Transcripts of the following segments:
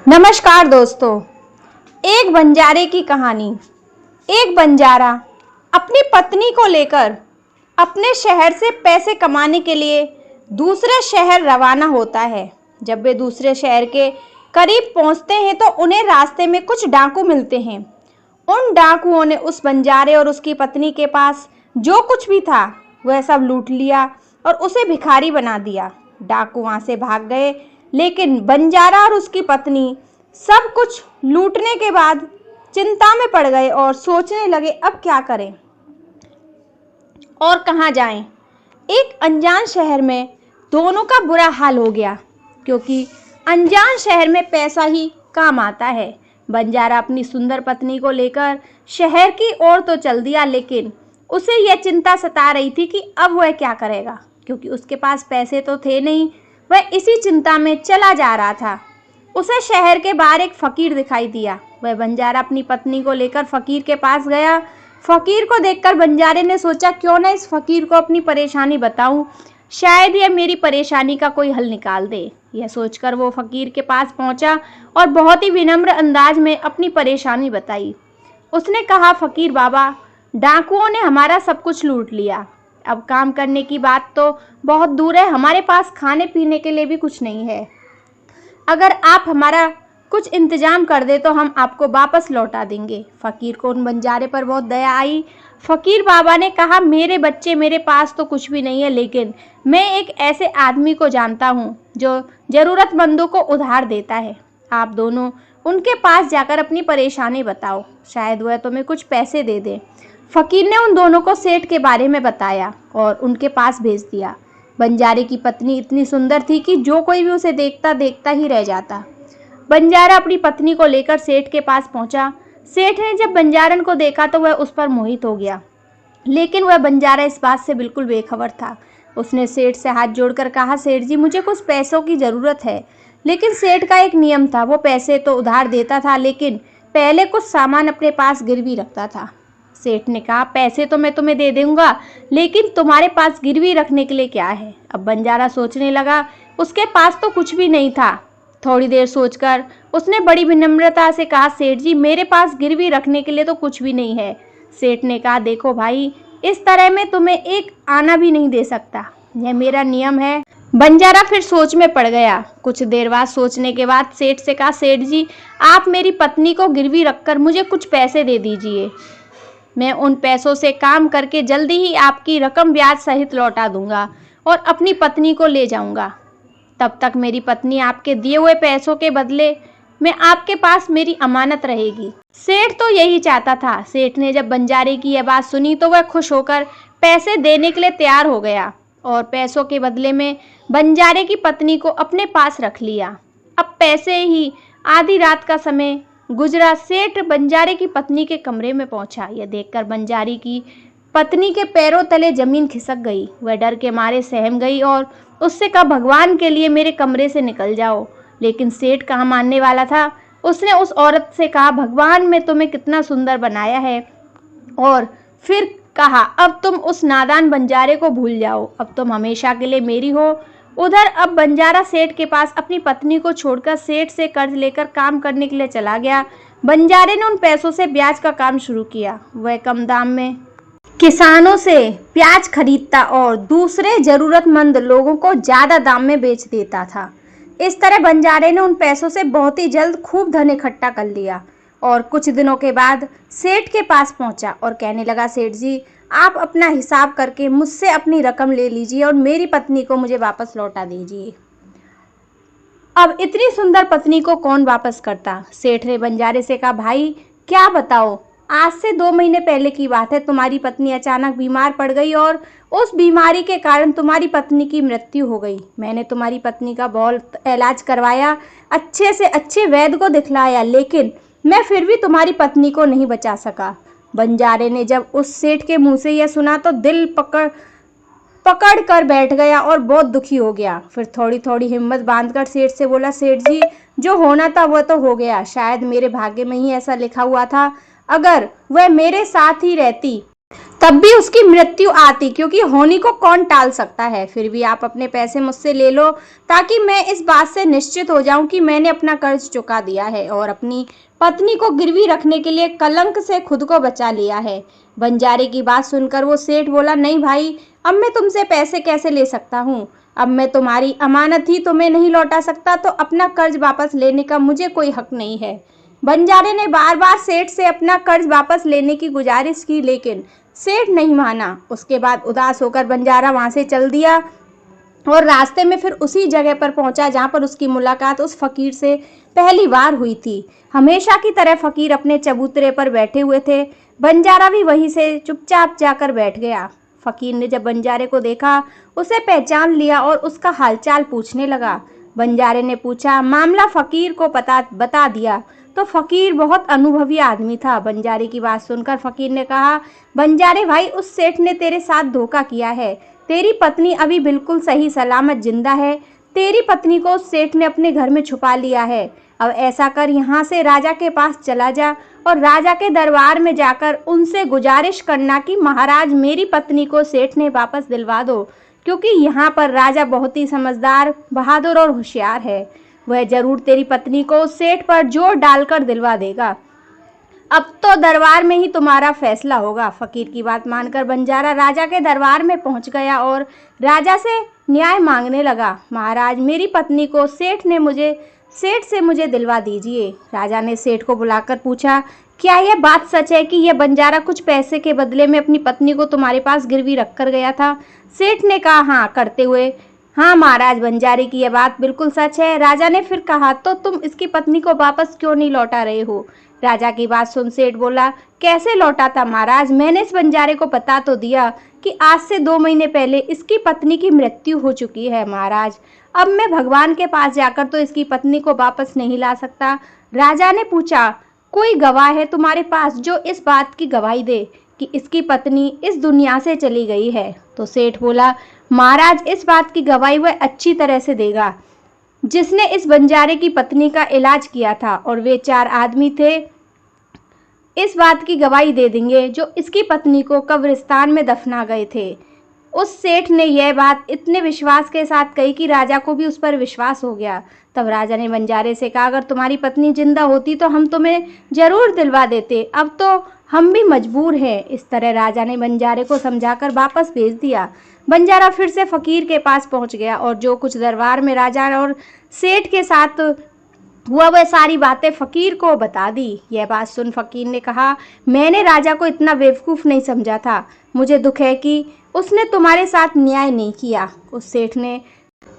नमस्कार दोस्तों। एक बंजारे की कहानी। एक बंजारा अपनी पत्नी को लेकर अपने शहर से पैसे कमाने के लिए दूसरे शहर रवाना होता है। जब वे दूसरे शहर के करीब पहुंचते हैं तो उन्हें रास्ते में कुछ डाकू मिलते हैं। उन डाकुओं ने उस बंजारे और उसकी पत्नी के पास जो कुछ भी था वह सब लूट लिया और उसे भिखारी बना दिया। डाकू वहां से भाग गए, लेकिन बंजारा और उसकी पत्नी सब कुछ लूटने के बाद चिंता में पड़ गए और सोचने लगे अब क्या करें और कहां जाएं। एक अनजान शहर में दोनों का बुरा हाल हो गया, क्योंकि अनजान शहर में पैसा ही काम आता है। बंजारा अपनी सुंदर पत्नी को लेकर शहर की ओर तो चल दिया, लेकिन उसे यह चिंता सता रही थी कि अब वह क्या करेगा, क्योंकि उसके पास पैसे तो थे नहीं। वह इसी चिंता में चला जा रहा था। उसे शहर के बाहर एक फकीर दिखाई दिया। वह बंजारा अपनी पत्नी को लेकर फकीर के पास गया। फकीर को देखकर बंजारे ने सोचा क्यों ना इस फकीर को अपनी परेशानी बताऊं, शायद यह मेरी परेशानी का कोई हल निकाल दे। यह सोचकर वो फकीर के पास पहुंचा और बहुत ही विनम्र अंदाज में अपनी परेशानी बताई। उसने कहा, फकीर बाबा, डाकुओं ने हमारा सब कुछ लूट लिया। अब काम करने की बात तो बहुत दूर है, हमारे पास खाने पीने के लिए भी कुछ नहीं है। अगर आप हमारा कुछ इंतजाम कर दे तो हम आपको वापस लौटा देंगे। फकीर को उन बंजारे पर बहुत दया आई। फकीर बाबा ने कहा, मेरे बच्चे, मेरे पास तो कुछ भी नहीं है, लेकिन मैं एक ऐसे आदमी को जानता हूँ जो ज़रूरतमंदों को उधार देता है। आप दोनों उनके पास जाकर अपनी परेशानी बताओ, शायद वह तुम्हें कुछ पैसे दे दे। फकीर ने उन दोनों को सेठ के बारे में बताया और उनके पास भेज दिया। बंजारे की पत्नी इतनी सुंदर थी कि जो कोई भी उसे देखता देखता ही रह जाता। बंजारा अपनी पत्नी को लेकर सेठ के पास पहुंचा। सेठ ने जब बंजारन को देखा तो वह उस पर मोहित हो गया, लेकिन वह बंजारा इस बात से बिल्कुल बेखबर था। उसने सेठ से हाथ जोड़कर कहा, सेठ जी, मुझे कुछ पैसों की ज़रूरत है। लेकिन सेठ का एक नियम था, वो पैसे तो उधार देता था, लेकिन पहले कुछ सामान अपने पास गिरवी रखता था। सेठ ने कहा, पैसे तो मैं तुम्हें दे दूंगा, लेकिन तुम्हारे पास गिरवी रखने के लिए क्या है? अब बंजारा सोचने लगा, उसके पास तो कुछ भी नहीं था। थोड़ी देर सोचकर उसने बड़ी विनम्रता से कहा, सेठ जी, मेरे पास गिरवी रखने के लिए तो कुछ भी नहीं है। सेठ ने कहा, देखो भाई, इस तरह मैं तुम्हें एक आना भी नहीं दे सकता, यह मेरा नियम है। बंजारा फिर सोच में पड़ गया। कुछ देर बाद सोचने के बाद सेठ से कहा, सेठ जी, आप मेरी पत्नी को गिरवी रखकर मुझे कुछ पैसे दे दीजिए। मैं उन पैसों से काम करके जल्दी ही आपकी रकम ब्याज सहित लौटा दूंगा और अपनी पत्नी को ले जाऊंगा। तब तक मेरी पत्नी आपके दिए हुए पैसों के बदले में आपके पास मेरी अमानत रहेगी। सेठ तो यही चाहता था। सेठ ने जब बंजारे की यह बात सुनी तो वह खुश होकर पैसे देने के लिए तैयार हो गया और पैसों के बदले में बंजारे की पत्नी को अपने पास रख लिया। अब पैसे ही आधी रात का समय गुजरा। सेठ बंजारे की पत्नी के कमरे में पहुंचा। यह देखकर बंजारी की पत्नी के पैरों तले जमीन खिसक गई। वह डर के मारे सहम गई और उससे कहा, भगवान के लिए मेरे कमरे से निकल जाओ। लेकिन सेठ कहाँ मानने वाला था। उसने उस औरत से कहा, भगवान ने तुम्हें कितना सुंदर बनाया है। और फिर कहा, अब तुम उस नादान बंजारे को भूल जाओ, अब तुम हमेशा के लिए मेरी हो। उधर अब बंजारा सेठ के पास अपनी पत्नी को छोड़कर सेठ से कर्ज लेकर काम करने के लिए चला गया। बंजारे ने उन पैसों से ब्याज का काम शुरू किया। वह कम दाम में किसानों से प्याज खरीदता और दूसरे जरूरतमंद लोगों को ज़्यादा दाम में बेच देता था। इस तरह बंजारे ने उन पैसों से बहुत ही जल्द खूब धन इकट्ठा कर लिया और कुछ दिनों के बाद सेठ के पास पहुंचा और कहने लगा, सेठ जी, आप अपना हिसाब करके मुझसे अपनी रकम ले लीजिए और मेरी पत्नी को मुझे वापस लौटा दीजिए। अब इतनी सुंदर पत्नी को कौन वापस करता? सेठ ने बंजारे से कहा, भाई क्या बताओ, आज से 2 महीने पहले की बात है। तुम्हारी पत्नी अचानक बीमार पड़ गई और उस बीमारी के कारण तुम्हारी पत्नी की मृत्यु हो गई। मैंने तुम्हारी पत्नी का बहुत इलाज करवाया, अच्छे से अच्छे वैद्य को दिखलाया, लेकिन मैं फिर भी तुम्हारी पत्नी को नहीं बचा सका। बंजारे ने जब उस सेठ के मुंह से यह सुना तो दिल पकड़ कर बैठ गया और बहुत दुखी हो गया। फिर थोड़ी थोड़ी हिम्मत बांधकर सेठ से बोला, सेठ जी, जो होना था वह तो हो गया। शायद मेरे भाग्य में ही ऐसा लिखा हुआ था। अगर वह मेरे साथ ही रहती तब भी उसकी मृत्यु आती, क्योंकि होनी को कौन टाल सकता है। फिर भी आप अपने पैसे मुझसे ले लो, ताकि मैं इस बात से निश्चित हो जाऊं कि मैंने अपना कर्ज चुका दिया है और अपनी पत्नी को गिरवी रखने के लिए कलंक से खुद को बचा लिया है। बंजारे की बात सुनकर वो सेठ बोला, नहीं भाई, अब मैं तुमसे पैसे कैसे ले सकता हूँ। अब मैं तुम्हारी अमानत ही तुम्हें नहीं लौटा सकता, तो अपना कर्ज वापस लेने का मुझे कोई हक नहीं है। बंजारे ने बार बार सेठ से अपना कर्ज वापस लेने की गुजारिश की, लेकिन सेठ नहीं माना। उसके बाद उदास होकर बंजारा वहां से चल दिया और रास्ते में फिर उसी जगह पर पहुंचा जहां पर उसकी मुलाकात उस फकीर से पहली बार हुई थी। हमेशा की तरह फकीर अपने चबूतरे पर बैठे हुए थे। बंजारा भी वहीं से चुपचाप जाकर बैठ गया। फकीर ने जब बंजारे को देखा, उसे पहचान लिया और उसका हालचाल पूछने लगा। बंजारे ने पूछा, मामला फकीर को बता दिया तो फकीर बहुत अनुभवी आदमी था। बंजारे की बात सुनकर फकीर ने कहा, बंजारे भाई, उस सेठ ने तेरे साथ धोखा किया है। तेरी पत्नी अभी बिल्कुल सही सलामत जिंदा है। तेरी पत्नी को उस सेठ ने अपने घर में छुपा लिया है। अब ऐसा कर, यहाँ से राजा के पास चला जा और राजा के दरबार में जाकर उनसे गुजारिश करना कि महाराज, मेरी पत्नी को सेठ ने वापस दिलवा दो, क्योंकि यहाँ पर राजा बहुत ही समझदार, बहादुर और होशियार है। वह जरूर तेरी पत्नी को उस सेठ पर जोर डालकर दिलवा देगा। अब तो दरबार में ही तुम्हारा फैसला होगा। फकीर की बात मानकर बंजारा राजा के दरबार में पहुंच गया और राजा से न्याय मांगने लगा। महाराज, मेरी पत्नी को सेठ से मुझे दिलवा दीजिए। राजा ने सेठ को बुलाकर पूछा, क्या यह बात सच है कि यह बंजारा कुछ पैसे के बदले में अपनी पत्नी को तुम्हारे पास गिरवी रख कर गया था? सेठ ने कहा हाँ करते हुए, हाँ महाराज, बंजारे की यह बात बिल्कुल सच है। राजा ने फिर कहा, तो तुम इसकी पत्नी को वापस क्यों नहीं लौटा रहे हो? राजा की बात सुन सेठ बोला, कैसे लौटा था महाराज? मैंने इस बंजारे को बता तो दिया कि आज से 2 महीने पहले इसकी पत्नी की मृत्यु हो चुकी है महाराज। अब मैं भगवान के पास जाकर तो इसकी पत्नी को वापस नहीं ला सकता। राजा ने पूछा, कोई गवाह है तुम्हारे पास जो इस बात की गवाही दे कि इसकी पत्नी इस दुनिया से चली गई है? तो सेठ बोला, महाराज, इस बात की गवाही वह अच्छी तरह से देगा जिसने इस बंजारे की पत्नी का इलाज किया था, और वे 4 आदमी थे, इस बात की गवाही दे देंगे जो इसकी पत्नी को कब्रिस्तान में दफना गए थे। उस सेठ ने यह बात इतने विश्वास के साथ कही कि राजा को भी उस पर विश्वास हो गया। तब राजा ने बंजारे से कहा, अगर तुम्हारी पत्नी जिंदा होती तो हम तुम्हें जरूर दिलवा देते, अब तो हम भी मजबूर हैं। इस तरह राजा ने बंजारे को समझाकर वापस भेज दिया। बंजारा फिर से फकीर के पास पहुंच गया और जो कुछ दरबार में राजा और सेठ के साथ हुआ वह सारी बातें फकीर को बता दी। यह बात सुन फकीर ने कहा, मैंने राजा को इतना बेवकूफ़ नहीं समझा था। मुझे दुख है कि उसने तुम्हारे साथ न्याय नहीं किया।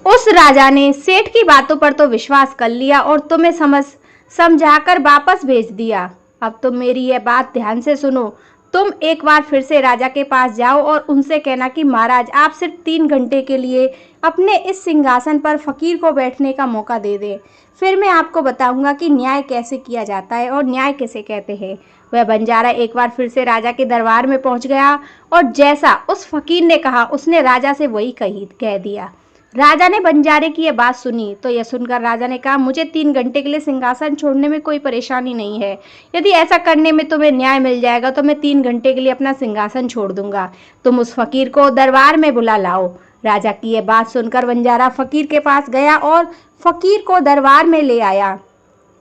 उस राजा ने सेठ की बातों पर तो विश्वास कर लिया और तुम्हें समझाकर वापस भेज दिया। अब तुम मेरी यह बात ध्यान से सुनो। तुम एक बार फिर से राजा के पास जाओ और उनसे कहना कि महाराज, आप सिर्फ 3 घंटे के लिए अपने इस सिंहासन पर फकीर को बैठने का मौका दे दें। फिर मैं आपको बताऊंगा कि न्याय कैसे किया जाता है और न्याय किसे कहते हैं। वह बंजारा एक बार फिर से राजा के दरबार में पहुंच गया और जैसा उस फकीर ने कहा, उसने राजा से वही कह दिया। राजा ने बंजारे की यह बात सुनी तो यह सुनकर राजा ने कहा, मुझे 3 घंटे के लिए सिंहासन छोड़ने में कोई परेशानी नहीं है। यदि ऐसा करने में तुम्हें न्याय मिल जाएगा तो मैं 3 घंटे के लिए अपना सिंहासन छोड़ दूंगा। तुम उस फकीर को दरबार में बुला लाओ। राजा की यह बात सुनकर बंजारा फकीर के पास गया और फकीर को दरबार में ले आया।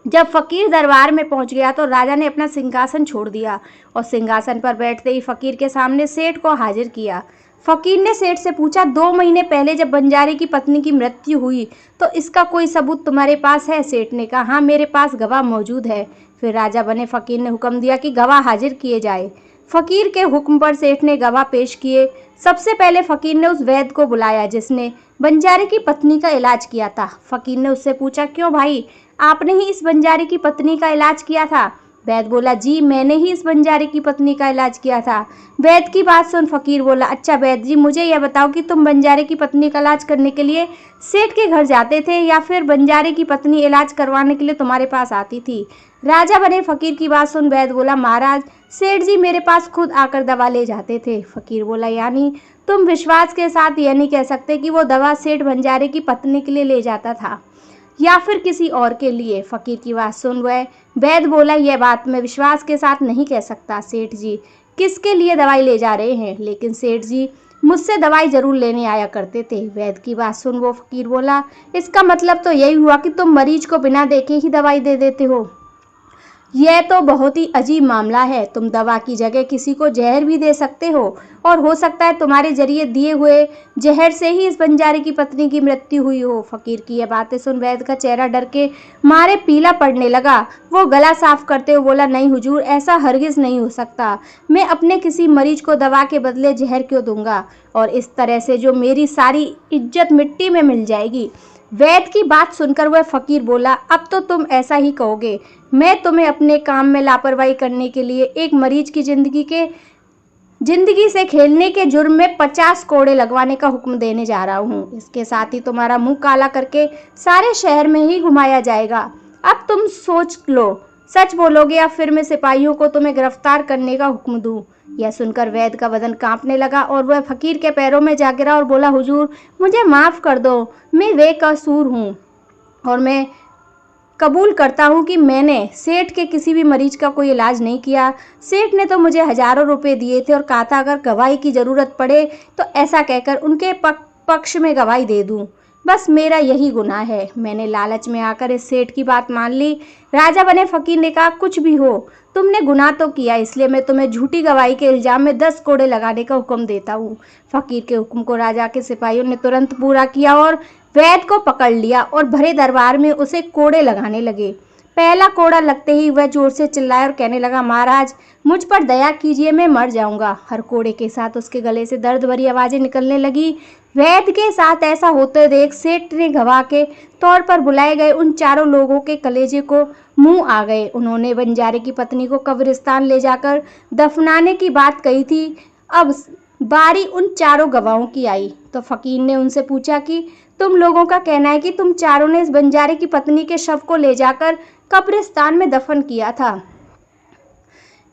जब फकीर दरबार में पहुंच गया तो राजा ने अपना सिंहासन छोड़ दिया और सिंहासन पर बैठते ही फकीर के सामने सेठ को हाजिर किया। फकीर ने सेठ से पूछा, 2 महीने पहले जब बंजारे की पत्नी की मृत्यु हुई तो इसका कोई सबूत तुम्हारे पास है? सेठ ने कहा, हाँ, मेरे पास गवाह मौजूद है। फिर राजा बने फकीर ने हुक्म दिया कि गवाह हाजिर किए जाए। फकीर के हुक्म पर सेठ ने गवाह पेश किए। सबसे पहले फकीर ने उस वैद्य को बुलाया जिसने बंजारे की पत्नी का इलाज किया था। फकीर ने उससे पूछा, क्यों भाई, आपने ही इस बंजारे की पत्नी का इलाज किया था? वैद्य बोला, जी, मैंने ही इस बंजारे की पत्नी का इलाज किया था। वैद्य की बात सुन फकीर बोला, अच्छा वैद्य जी, मुझे यह बताओ कि तुम बंजारे की पत्नी का इलाज करने के लिए सेठ के घर जाते थे या फिर बंजारे की पत्नी इलाज करवाने के लिए तुम्हारे पास आती थी? राजा बने फकीर की बात सुन वैद्य बोला, महाराज, सेठ जी मेरे पास खुद आकर दवा ले जाते थे। फकीर बोला, यानी तुम विश्वास के साथ यह नहीं कह सकते कि वो दवा सेठ बंजारे की पत्नी के लिए ले जाता था या फिर किसी और के लिए? फकीर की बात सुन वैद्य बोला, यह बात मैं विश्वास के साथ नहीं कह सकता सेठ जी, किसके लिए दवाई ले जा रहे हैं? लेकिन सेठ जी मुझसे दवाई जरूर लेने आया करते थे। वैद्य की बात सुन वो फकीर बोला, इसका मतलब तो यही हुआ कि तुम मरीज को बिना देखे ही दवाई दे देते हो। यह तो बहुत ही अजीब मामला है। तुम दवा की जगह किसी को जहर भी दे सकते हो और हो सकता है तुम्हारे जरिए दिए हुए जहर से ही इस बंजारे की पत्नी की मृत्यु हुई हो। फकीर की यह बातें सुन वैद्य का चेहरा डर के मारे पीला पड़ने लगा। वो गला साफ करते हुए बोला, नहीं हुजूर, ऐसा हरगिज नहीं हो सकता। मैं अपने किसी मरीज को दवा के बदले जहर क्यों दूंगा, और इस तरह से जो मेरी सारी इज्जत मिट्टी में मिल जाएगी। वैद्य की बात सुनकर वह फकीर बोला, अब तो तुम ऐसा ही कहोगे। मैं तुम्हें अपने काम में लापरवाही करने के लिए एक मरीज की जिंदगी से खेलने के जुर्म में 50 कोड़े लगवाने का हुक्म देने जा रहा हूँ। इसके साथ ही तुम्हारा मुंह काला करके सारे शहर में ही घुमाया जाएगा। अब तुम सोच लो, सच बोलोगे या फिर मैं सिपाहियों को तुम्हें गिरफ्तार करने का हुक्म दूं। यह सुनकर वैद्य का बदन कांपने लगा और वह फकीर के पैरों में जा गिरा और बोला, हुजूर, मुझे माफ़ कर दो। मैं बेकसूर हूँ और मैं कबूल करता हूँ कि मैंने सेठ के किसी भी मरीज का कोई इलाज नहीं किया। सेठ ने तो मुझे हजारों रुपए दिए थे और कहा था अगर गवाही की ज़रूरत पड़े तो ऐसा कहकर उनके पक्ष में गवाही दे दूँ। बस मेरा यही गुनाह है। मैंने लालच में आकर इस सेठ की बात मान ली। राजा बने फकीर ने कहा, कुछ भी हो, तुमने गुनाह तो किया, इसलिए मैं तुम्हें झूठी गवाही के इल्जाम में 10 कोड़े लगाने का हुक्म देता हूँ। फकीर के हुक्म को राजा के सिपाहियों ने तुरंत पूरा किया और वैद्य को पकड़ लिया और भरे दरबार में उसे कोड़े लगाने लगे। पहला कोड़ा लगते ही वह जोर से चिल्लाया और कहने लगा, महाराज, मुझ पर दया कीजिए, मैं मर जाऊंगा। हर कोड़े के साथ उसके गले से दर्द भरी आवाजें निकलने लगी। वैद्य के साथ ऐसा होते देख सेठ ने गवाह के तौर पर बुलाए गए उन चारों लोगों के कलेजे को मुंह आ गए। उन्होंने बंजारे की पत्नी को कब्रिस्तान ले जाकर दफनाने की बात कही थी। अब बारी उन चारों गवाहों की आई तो फकीर ने उनसे पूछा कि तुम लोगों का कहना है कि तुम चारों ने इस बंजारे की पत्नी के शव को ले जाकर कब्रिस्तान में दफन किया था।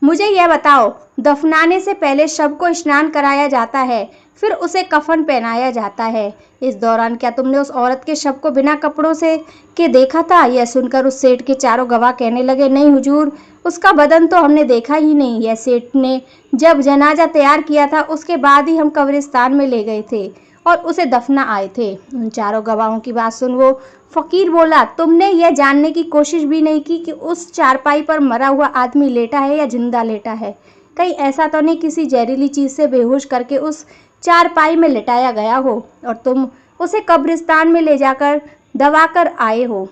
मुझे यह बताओ, दफनाने से पहले शव को स्नान कराया जाता है, फिर उसे कफन पहनाया जाता है। इस दौरान क्या तुमने उस औरत के शव को बिना कपड़ों से के देखा था? यह सुनकर उस सेठ के चारों गवाह कहने लगे, नहीं हुजूर, उसका बदन तो हमने देखा ही नहीं। यह सेठ ने जब जनाजा तैयार किया था उसके बाद ही हम कब्रिस्तान में ले गए थे और उसे दफना आए थे। उन चारों गवाहों की बात सुन वो फकीर बोला, तुमने यह जानने की कोशिश भी नहीं की कि उस चारपाई पर मरा हुआ आदमी लेटा है या जिंदा लेटा है? कहीं ऐसा तो नहीं किसी जहरीली चीज़ से बेहोश करके उस चारपाई में लिटाया गया हो और तुम उसे कब्रिस्तान में ले जाकर दबा कर आए हो?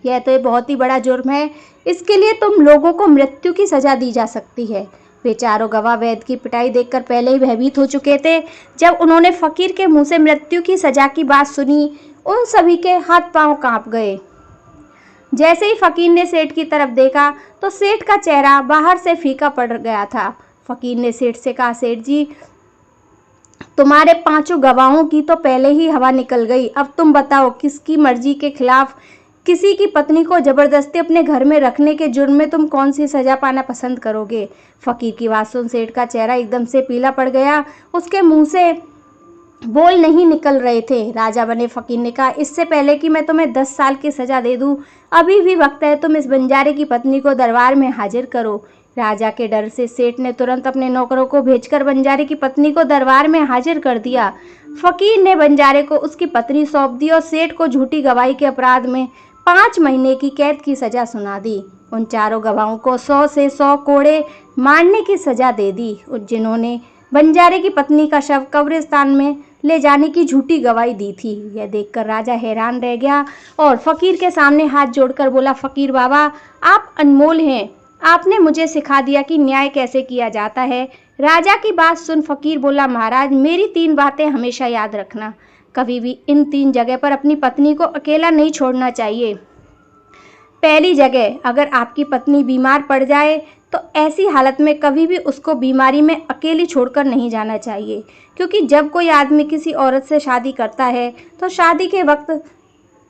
यह तो बहुत ही बड़ा जुर्म है। इसके लिए तुम लोगों को मृत्यु की सज़ा दी जा सकती है। वे चारों गवाह वैद्य की पिटाई देखकर पहले ही भयभीत हो चुके थे। जब उन्होंने फकीर के मुंह से मृत्यु की सजा की बात सुनी, उन सभी के हाथ पांव कांप गए। जैसे ही फकीर ने सेठ की तरफ देखा तो सेठ का चेहरा बाहर से फीका पड़ गया था। फकीर ने सेठ से कहा, सेठ जी, तुम्हारे 5 गवाहों की तो पहले ही हवा निकल गई। अब तुम बताओ, किसकी मर्जी के खिलाफ किसी की पत्नी को जबरदस्ती अपने घर में रखने के जुर्म में तुम कौन सी सजा पाना पसंद करोगे? फकीर की बात सुन सेठ का चेहरा एकदम से पीला पड़ गया। उसके मुंह से बोल नहीं निकल रहे थे। राजा बने फकीर ने कहा, इससे पहले कि मैं तुम्हें 10 साल की सजा दे दूं, अभी भी वक्त है। तुम इस बंजारे की पत्नी को दरबार में हाजिर करो। राजा के डर से सेठ ने तुरंत अपने नौकरों को भेजकर बंजारे की पत्नी को दरबार में हाजिर कर दिया। फकीर ने बंजारे को उसकी पत्नी सौंप दी और सेठ को झूठी गवाही के अपराध में 5 महीने की कैद की सजा सुना दी। उन चारों गवाहों को 100 से 100 कोड़े मारने की सजा दे दी, जिन्होंने बंजारे की पत्नी का शव कब्रिस्तान में ले जाने की झूठी गवाही दी थी। यह देखकर राजा हैरान रह गया और फकीर के सामने हाथ जोड़कर बोला, फकीर बाबा, आप अनमोल हैं। आपने मुझे सिखा दिया कि न्याय कैसे किया जाता है। राजा की बात सुन फकीर बोला, महाराज, मेरी 3 बातें हमेशा याद रखना। कभी भी इन 3 जगह पर अपनी पत्नी को अकेला नहीं छोड़ना चाहिए। पहली जगह, अगर आपकी पत्नी बीमार पड़ जाए तो ऐसी हालत में कभी भी उसको बीमारी में अकेली छोड़कर नहीं जाना चाहिए, क्योंकि जब कोई आदमी किसी औरत से शादी करता है तो शादी के वक्त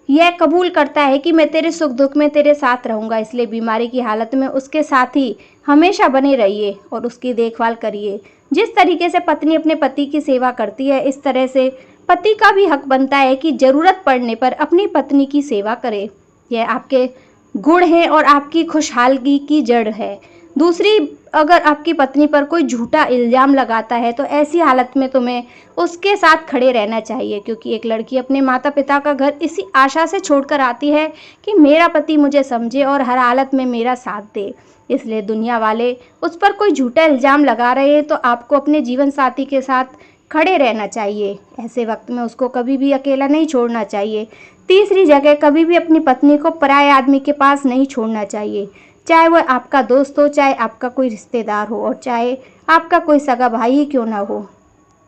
यह कबूल करता है कि मैं तेरे सुख दुख में तेरे साथ रहूँगा। इसलिए बीमारी की हालत में उसके साथ ही हमेशा बने रहिए और उसकी देखभाल करिए। जिस तरीके से पत्नी अपने पति की सेवा करती है, इस तरह से पति का भी हक बनता है कि ज़रूरत पड़ने पर अपनी पत्नी की सेवा करे। यह आपके गुण है और आपकी खुशहाली की जड़ है। दूसरी, अगर आपकी पत्नी पर कोई झूठा इल्ज़ाम लगाता है तो ऐसी हालत में तुम्हें उसके साथ खड़े रहना चाहिए, क्योंकि एक लड़की अपने माता-पिता का घर इसी आशा से छोड़कर आती है कि मेरा पति मुझे समझे और हर हालत में मेरा साथ दे। इसलिए दुनिया वाले उस पर कोई झूठा इल्ज़ाम लगा रहे हैं तो आपको अपने जीवन साथी के साथ खड़े रहना चाहिए। ऐसे वक्त में उसको कभी भी अकेला नहीं छोड़ना चाहिए। तीसरी जगह, कभी भी अपनी पत्नी को पराये आदमी के पास नहीं छोड़ना चाहिए, चाहे वह आपका दोस्त हो, चाहे आपका कोई रिश्तेदार हो और चाहे आपका कोई सगा भाई ही क्यों ना हो।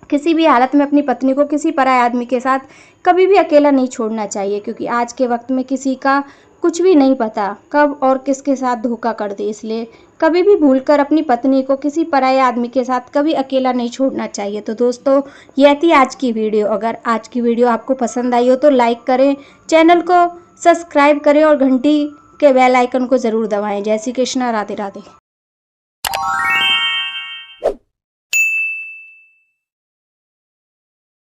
किसी भी हालत में अपनी पत्नी को किसी पराये आदमी के साथ कभी भी अकेला नहीं छोड़ना चाहिए, क्योंकि आज के वक्त में किसी का कुछ भी नहीं पता कब और किसके साथ धोखा कर दे। इसलिए कभी भी भूलकर अपनी पत्नी को किसी पराये आदमी के साथ कभी अकेला नहीं छोड़ना चाहिए। तो दोस्तों, यह थी आज की वीडियो। अगर आज की वीडियो आपको पसंद आई हो तो लाइक करें, चैनल को सब्सक्राइब करें और घंटी के बेल आइकन को ज़रूर दबाएं। जय श्री कृष्णा, राधे राधे।